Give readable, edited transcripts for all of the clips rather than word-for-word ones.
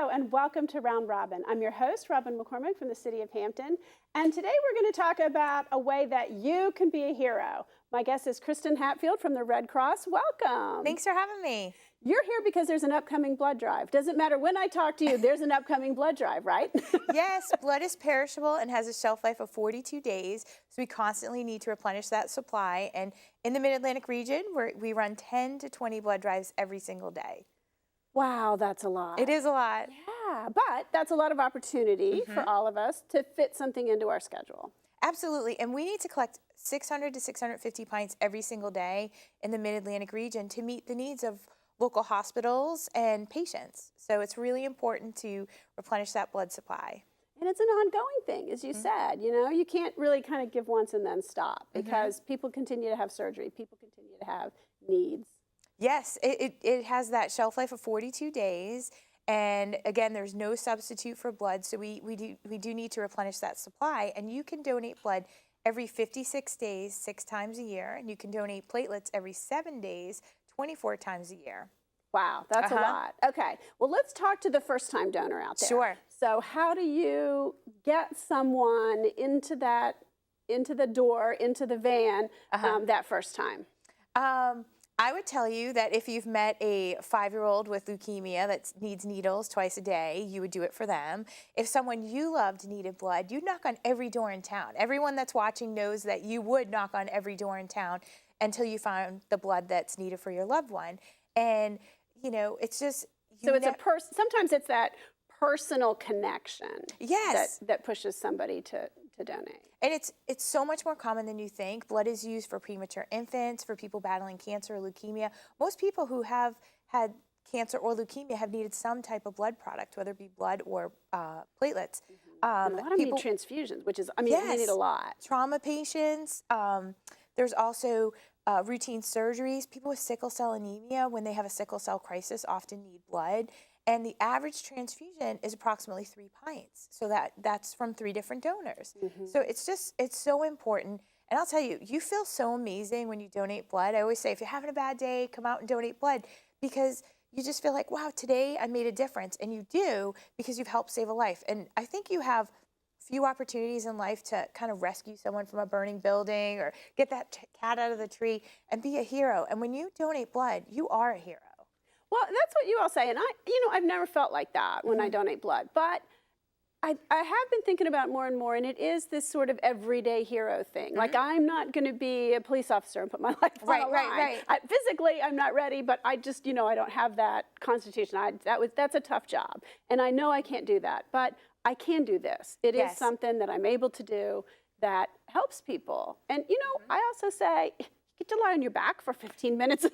Hello and welcome to Round Robin. I'm your host, Robin McCormick from the city of Hampton. And today we're going to talk about a way that you can be a hero. My guest is Kristen Hatfield from the Red Cross. Welcome. Thanks for having me. You're here because there's an upcoming blood drive. Doesn't matter when I talk to you, there's an upcoming blood drive, right? Yes, blood is perishable and has a shelf life of 42 days, so we constantly need to replenish that supply. And in the Mid-Atlantic region, we run 10 to 20 blood drives every single day. Wow, that's a lot. It is a lot. Yeah, but that's a lot of opportunity for all of us to fit something into our schedule. Absolutely, and we need to collect 600 to 650 pints every single day in the Mid-Atlantic region to meet the needs of local hospitals and patients. So it's really important to replenish that blood supply. And it's an ongoing thing, as you said. You know, you can't really kind of give once and then stop because people continue to have surgery, people continue to have needs. Yes, it has that shelf life of 42 days. And again, there's no substitute for blood, so we do need to replenish that supply. And you can donate blood every 56 days, 6 times a year. And you can donate platelets every 7 days, 24 times a year. Wow, that's a lot. Okay, well, let's talk to the first-time donor out there. Sure. So how do you get someone into the door, into the van that first time? I would tell you that if you've met a 5-year-old with leukemia that needs needles twice a day, you would do it for them. If someone you loved needed blood, you'd knock on every door in town. Everyone that's watching knows that you would knock on every door in town until you found the blood that's needed for your loved one. And, you know, it's just... So it's sometimes it's that personal connection that pushes somebody to donate. And it's so much more common than you think. Blood is used for premature infants, for people battling cancer or leukemia. Most people who have had cancer or leukemia have needed some type of blood product, whether it be blood or platelets. A lot of people need transfusions, which is, I mean, they need a lot. Trauma patients. There's also routine surgeries. People with sickle cell anemia, when they have a sickle cell crisis, often need blood. And the average transfusion is approximately 3 pints. So that's from 3 different donors. So it's so important. And I'll tell you, you feel so amazing when you donate blood. I always say, if you're having a bad day, come out and donate blood, because you just feel like, wow, today I made a difference. And you do, because you've helped save a life. And I think you have few opportunities in life to kind of rescue someone from a burning building or get that cat out of the tree and be a hero. And when you donate blood, you are a hero. Well, that's what you all say, and I've never felt like that when I donate blood, but I have been thinking about it more and more, and it is this sort of everyday hero thing. Like, I'm not going to be a police officer and put my life on the line. Right. Physically, I'm not ready, but I just, I don't have that constitution. That's a tough job, and I know I can't do that, but I can do this. It is something that I'm able to do that helps people, and I also say, you get to lie on your back for 15 minutes.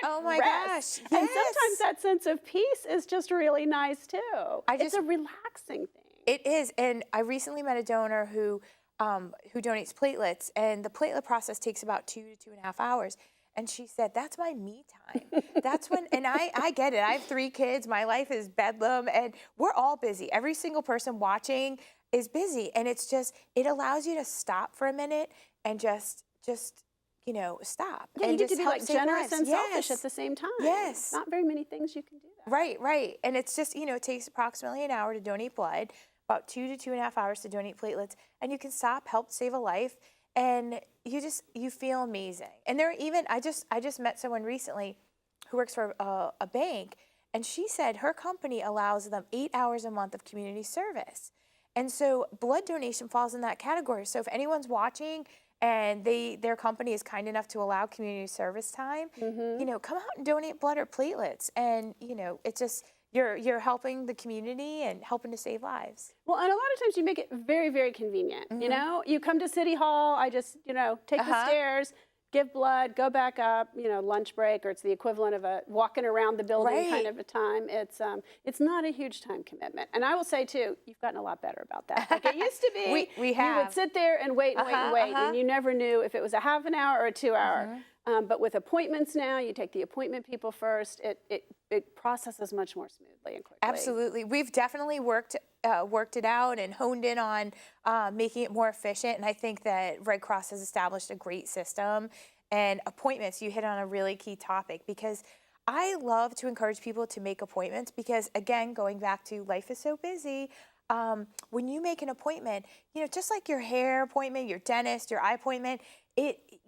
Oh my gosh! Yes. And sometimes that sense of peace is just really nice too. It's a relaxing thing. It is, and I recently met a donor who donates platelets, and the platelet process takes about 2 to 2.5 hours. And she said, "That's my me time. That's when." And I get it. I have 3 kids. My life is bedlam, and we're all busy. Every single person watching is busy, and it allows you to stop for a minute and just stop. Yeah, and you get to be like generous lives. and selfish at the same time. Yes. Not very many things you can do that. Right. And it's just, it takes approximately an hour to donate blood, about 2 to 2.5 hours to donate platelets, and you can stop, help save a life, and you feel amazing. And there are even, I just met someone recently who works for a bank, and she said her company allows them 8 hours a month of community service. And so blood donation falls in that category. So if anyone's watching and their company is kind enough to allow community service time, come out and donate blood or platelets. And, it's just, you're helping the community and helping to save lives. Well, and a lot of times you make it very, very convenient. You come to City Hall, I just, take the stairs, give blood, go back up, lunch break, or it's the equivalent of a walking around the building kind of a time. It's not a huge time commitment. And I will say, too, you've gotten a lot better about that. Like it used to be, we have. You would sit there and wait and wait, and you never knew if it was a half an hour or a 2 hour. But with appointments now, you take the appointment people first. It processes much more smoothly and quickly. Absolutely. We've definitely worked it out and honed in on making it more efficient. And I think that Red Cross has established a great system. And appointments, you hit on a really key topic, because I love to encourage people to make appointments because, again, going back to life is so busy. When you make an appointment, just like your hair appointment, your dentist, your eye appointment,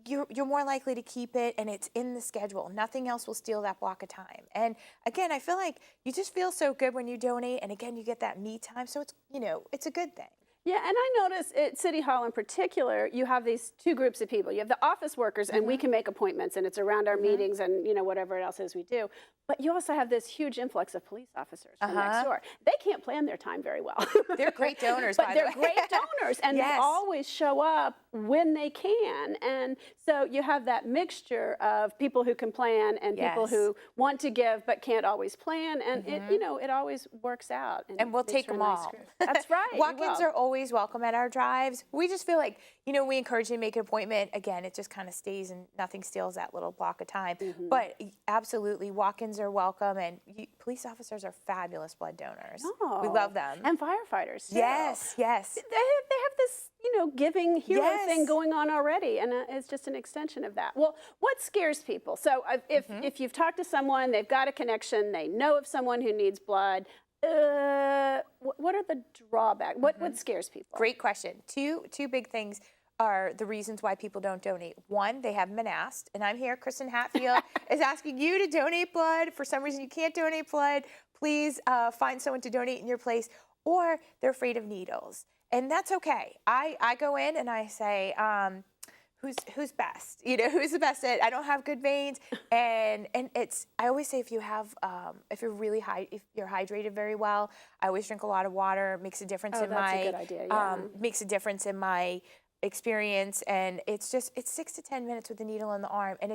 you're more likely to keep it, and it's in the schedule. Nothing else will steal that block of time. And again, I feel like you just feel so good when you donate, and again, you get that me time. So it's a good thing. Yeah, and I notice at City Hall in particular, you have these two groups of people. You have the office workers, and we can make appointments, and it's around our meetings and whatever else is we do. But you also have this huge influx of police officers from next door. They can't plan their time very well. They're great donors, but by they're the way. great donors, and they always show up when they can. And so you have that mixture of people who can plan and people who want to give but can't always plan, and it always works out. And we'll take them all. That's right. Walk-ins are always welcome at our drives. We just feel like, we encourage you to make an appointment. Again, it just kind of stays and nothing steals that little block of time. But absolutely, walk-ins are welcome, and police officers are fabulous blood donors. Oh, we love them. And firefighters, too. Yes. They have this, giving hero thing going on already, and it's just an extension of that. Well, what scares people? So if you've talked to someone, they've got a connection, they know of someone who needs blood, what are the drawbacks? What scares people? Great question. Two big things are the reasons why people don't donate. One, they haven't been asked, and I'm here, Kristen Hatfield, is asking you to donate blood. For some reason you can't donate blood, please find someone to donate in your place, or they're afraid of needles. And that's okay. I go in and I say, who's best? Who's the best at? I don't have good veins, and I always say if you're hydrated very well. I always drink a lot of water. Makes a difference in that's my a good idea, yeah. Makes a difference in my experience, and it's 6 to 10 minutes with the needle in the arm, and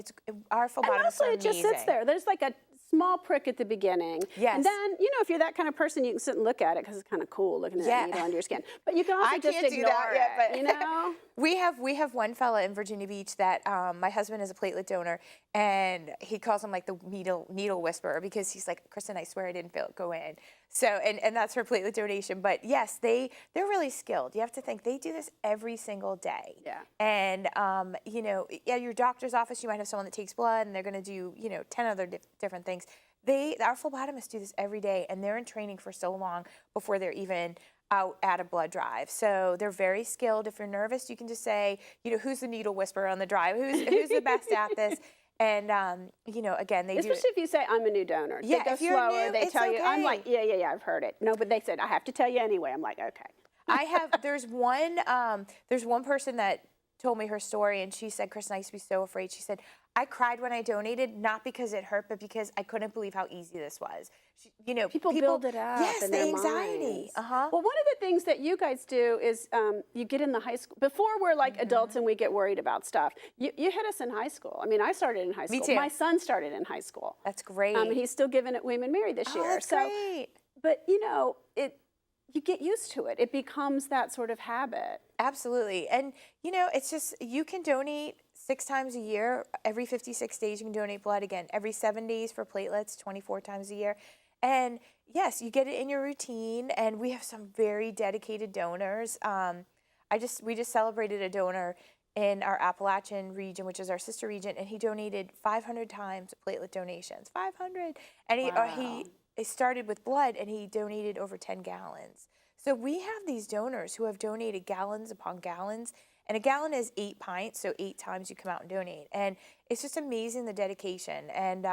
our full bottom is so amazing. And mostly it just sits there. There's like a small prick at the beginning. Yes. And then, if you're that kind of person, you can sit and look at it because it's kind of cool looking at that needle under your skin. But you can also just ignore it, We have one fella in Virginia Beach that my husband is a platelet donor, and he calls him like the needle whisperer because he's like, Kristen, I swear I didn't feel it go in. So, and that's for platelet donation. But yes, they're really skilled. You have to think they do this every single day. Yeah. And, at your doctor's office, you might have someone that takes blood and they're going to do, 10 other different things. Our phlebotomists do this every day, and they're in training for so long before they're even out at a blood drive. So they're very skilled. If you're nervous, you can just say, who's the needle whisperer on the drive? Who's the best at this? And, again, they do. Especially if you say, I'm a new donor. Yeah, they go if you're slower, new, they it's tell you. I'm okay. like, yeah, I've heard it. No, but they said, I have to tell you anyway. I'm like, okay. There's one person that told me her story, and she said, Kristen, I used to be so afraid. She said, I cried when I donated, not because it hurt, but because I couldn't believe how easy this was. People build it up. Yes, in the their anxiety. Minds. Well, one of the things that you guys do is you get in the high school. Before we're like adults and we get worried about stuff, you hit us in high school. I mean, I started in high school. Me too. My son started in high school. That's great. And he's still giving at William and Mary this year. That's great. But, you get used to it. It becomes that sort of habit. Absolutely. And, it's just, you can donate 6 times a year. Every 56 days, you can donate blood again. Every 7 days for platelets, 24 times a year. And yes, you get it in your routine. And we have some very dedicated donors. We just celebrated a donor in our Appalachian region, which is our sister region, and he donated 500 times platelet donations. 500. And he started with blood, and he donated over 10 gallons. So we have these donors who have donated gallons upon gallons, and a gallon is 8 pints, so 8 times you come out and donate. And it's just amazing, the dedication. And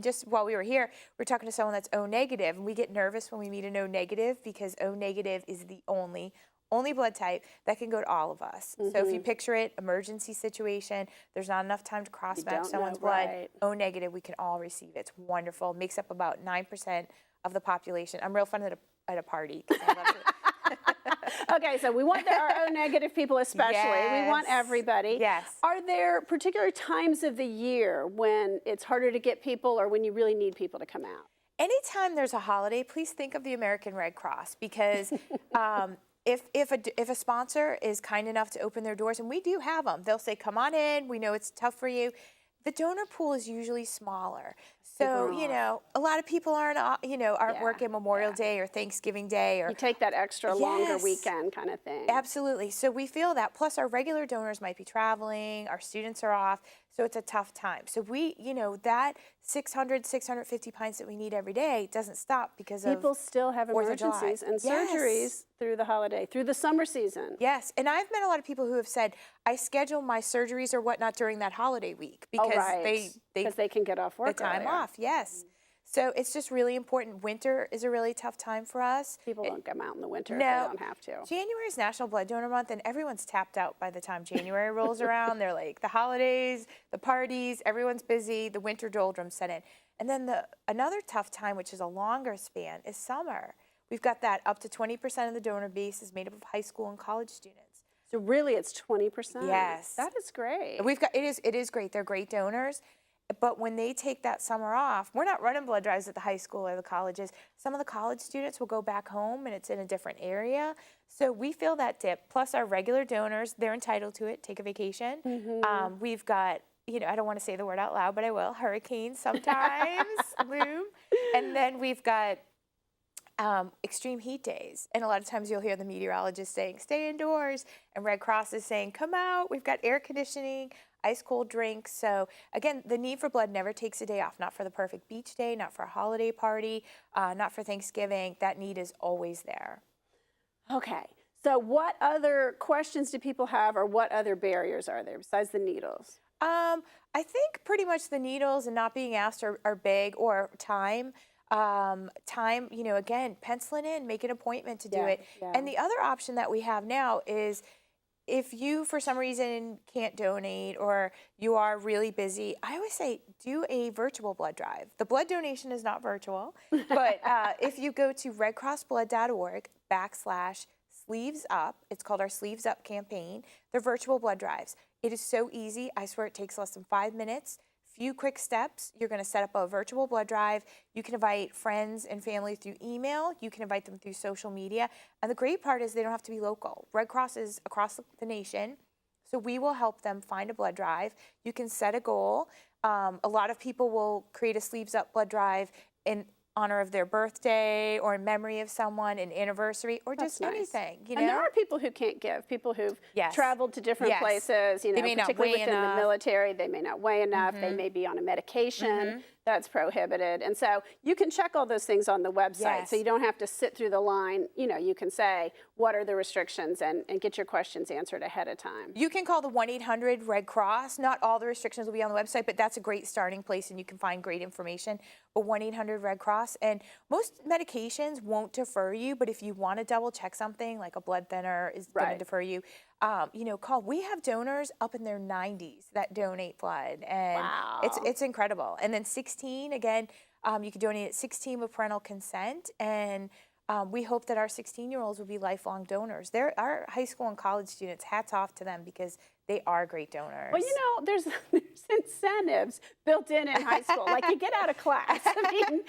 just while we were here, we were talking to someone that's O negative, and we get nervous when we meet an O negative because O negative is the only blood type that can go to all of us. So if you picture it, emergency situation, there's not enough time to cross-match someone's blood, right. O negative, we can all receive it. It's wonderful. It makes up about 9% of the population. I'm real fun at a party. 'Cause I love it. Okay, so we want our O negative people especially. Yes. We want everybody. Yes. Are there particular times of the year when it's harder to get people or when you really need people to come out? Anytime there's a holiday, please think of the American Red Cross because if a sponsor is kind enough to open their doors, and we do have them, they'll say, come on in, we know it's tough for you. The donor pool is usually smaller. So, a lot of people aren't working Memorial Day or Thanksgiving Day. Or you take that extra longer weekend kind of thing. Absolutely. So we feel that. Plus, our regular donors might be traveling. Our students are off. So it's a tough time. So we, that 650 pints that we need every day doesn't stop because People still have 4th of July. emergencies and Yes. surgeries through the holiday, through the summer season. Yes, and I've met a lot of people who have said, I schedule my surgeries or whatnot during that holiday week because because they can get off work the time earlier. off. Yes. So it's just really important. Winter is a really tough time for us. People won't come out in the winter if No. they don't have to. January is National Blood Donor Month, and everyone's tapped out by the time January rolls around. They're like the holidays, the parties, everyone's busy, the winter doldrums set in. And then another tough time, which is a longer span, is summer. We've got that up to 20% of the donor base is made up of high school and college students. So really it's 20%? Yes. That is great. It is great. They're great donors. But when they take that summer off, we're not running blood drives at the high school or the colleges. Some of the college students will go back home and it's in a different area. So we feel that dip. Plus our regular donors, they're entitled to it, take a vacation. We've got, I don't want to say the word out loud, but I will, hurricanes sometimes loom. And then we've got extreme heat days. And a lot of times you'll hear the meteorologist saying, stay indoors. And Red Cross is saying, come out. We've got air conditioning, ice cold drinks. So again, the need for blood never takes a day off. Not for the perfect beach day, not for a holiday party, not for Thanksgiving. That need is always there. Okay. So what other questions do people have, or what other barriers are there besides the needles? I think pretty much the needles and not being asked are big, or time. Again, pencil it in, make an appointment to do it. Yeah. And the other option that we have now is if you, for some reason, can't donate or you are really busy, I always say do a virtual blood drive. The blood donation is not virtual, but if you go to redcrossblood.org/sleeves up, it's called our Sleeves Up campaign. They're virtual blood drives. It is so easy. I swear it takes less than 5 minutes. Few quick steps. You're going to set up a virtual blood drive. You can invite friends and family through email. You can invite them through social media. And the great part is they don't have to be local. Red Cross is across the nation, so we will help them find a blood drive. You can set a goal. A lot of people will create a Sleeves Up blood drive in honor of their birthday or in memory of someone, an anniversary, or just anything. And there are people who can't give, people who've traveled to different places, they may not particularly weigh within enough. the military, they may not weigh enough, they may be on a medication that's prohibited. And so you can check all those things on the website, so you don't have to sit through the line. You can say, what are the restrictions, and get your questions answered ahead of time. You can call the 1-800-RED CROSS. Not all the restrictions will be on the website, but that's a great starting place, and you can find great information. But 1-800-RED CROSS. And most medications won't defer you, but if you want to double check something, like a blood thinner is going to defer you, call. We have donors up in their 90s that donate blood, and it's incredible. And then 16, again, you can donate at 16 with parental consent, and we hope that our 16-year-olds will be lifelong donors. Our high school and college students, hats off to them because they are great donors. Well, there's incentives built in high school, like you get out of class. I mean,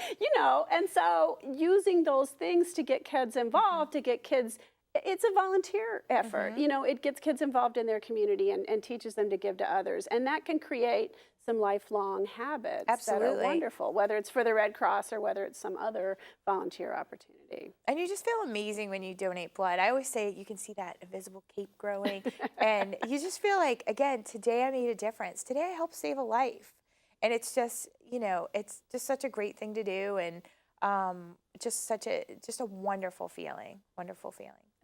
and so using those things to get kids involved, to get kids, it's a volunteer effort. It gets kids involved in their community and teaches them to give to others. And that can create some lifelong habits that are wonderful, whether it's for the Red Cross or whether it's some other volunteer opportunity. And you just feel amazing when you donate blood. I always say you can see that invisible cape growing, and you just feel like, again, today I made a difference. Today I helped save a life. And it's just, it's just such a great thing to do, and just a wonderful feeling,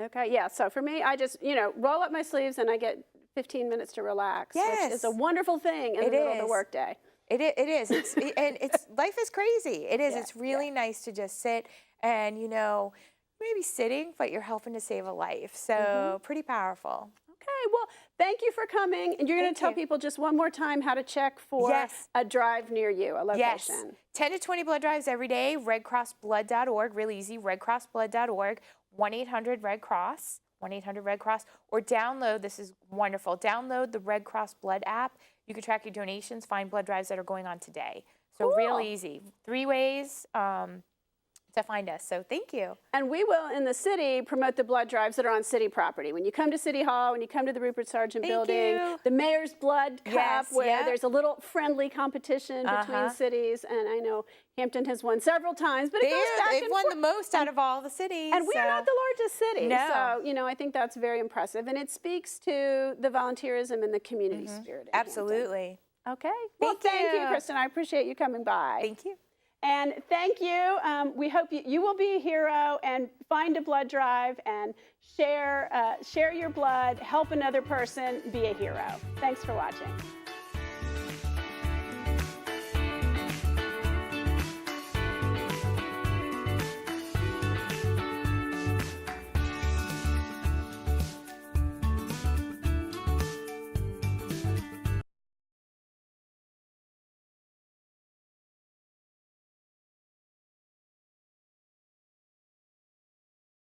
Okay, yeah, so for me, I just, roll up my sleeves and I get 15 minutes to relax, which is a wonderful thing in the middle of the workday. It is. Life is crazy. It is. It's really nice to just sit and, maybe sitting, but you're helping to save a life. So pretty powerful. Okay, well, thank you for coming. And you're going to tell people just one more time how to check for a drive near you, a location. 10 to 20 blood drives every day, redcrossblood.org, real easy, redcrossblood.org, 1-800-RED-CROSS, 1-800-RED-CROSS, or download, this is wonderful, download the Red Cross Blood app. You can track your donations, find blood drives that are going on today. So real easy. 3 ways to find us. So thank you. And we will, in the city, promote the blood drives that are on city property. When you come to City Hall, when you come to the Rupert Sargent building, the Mayor's Blood Cup, where there's a little friendly competition between cities. And I know Hampton has won several times, but it goes back They've won the most out of all the cities. And we are not the largest city. No. So, I think that's very impressive. And it speaks to the volunteerism and the community spirit. Absolutely. Okay. Well, thank you, Kristen. I appreciate you coming by. Thank you. And thank you. We hope you will be a hero and find a blood drive and share your blood, help another person, be a hero. Thanks for watching.